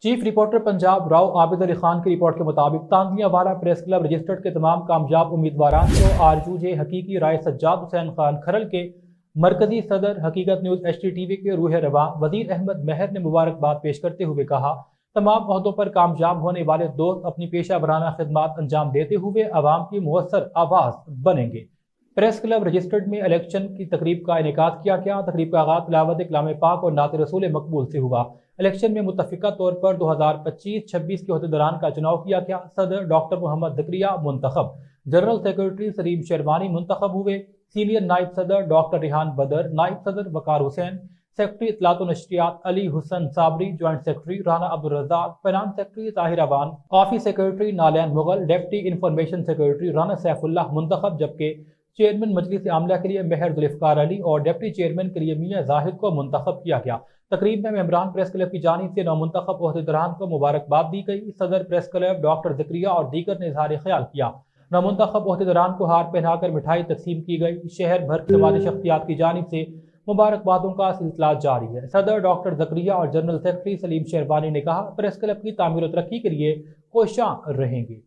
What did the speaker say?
Chief reporter Punjab Rao Abid Ali Khan کی report کے مطابق تانزیہ والا پریس کلب رجسٹرڈ کے تمام کامیاب امیدواران کو آرزو جے حقیقی رائے سجاد حسین خان کھرل کے مرکزی صدر حقیقت نیوز ایچ ٹی وی کے روح رواں وزیر احمد مہر نے مبارکباد پیش کرتے ہوئے کہا، تمام عہدوں پر کامیاب ہونے والے دوست اپنی پیشہ ورانہ خدمات انجام دیتے ہوئے عوام کی مؤثر آواز بنیں گے۔ پریس کلب رجسٹرڈ میں الیکشن کی تقریب کا انعقاد کیا گیا۔ تقریب کا آغاز تلاوت کلام پاک اور نعت رسول مقبول سے ہوا۔ الیکشن میں متفقہ طور پر 2025-26 کے عہدیداران کا چناؤ کیا گیا۔ صدر ڈاکٹر محمد ذکریا منتخب، جنرل سیکرٹری سلیم شیروانی منتخب ہوئے، سینئر نائب صدر ڈاکٹر ریحان بدر، نائب صدر وقار حسین، سیکرٹری اطلاعات و نشریات Ali Hasan Sabri, joint secretary Rana Abdulrazzaq, finance secretary Tahir Awan, office secretary Nalin Mughal, deputy information secretary Rana Saif Ullah منتخب، جبکہ چیئرمین مجلس عاملہ کے لیے مہر ذوالفقار علی اور ڈپٹی چیئرمین کے لیے میاں زاہد کو منتخب کیا گیا۔ تقریب میں ممبران پریس کلب کی جانب سے نومنتخب عہدیداران کو مبارکباد دی گئی۔ صدر پریس کلب ڈاکٹر ذکریا اور دیگر نے اظہار خیال کیا۔ نومنتخب عہدیداران کو ہار پہنا کر مٹھائی تقسیم کی گئی۔ شہر بھر کی سماجی شخصیات کی جانب سے مبارکبادوں کا سلسلہ جاری ہے۔ صدر ڈاکٹر ذکریا اور جنرل سیکرٹری سلیم شیروانی نے کہا، پریس کلب کی تعمیر و ترقی کے لیے کوشاں رہیں گے۔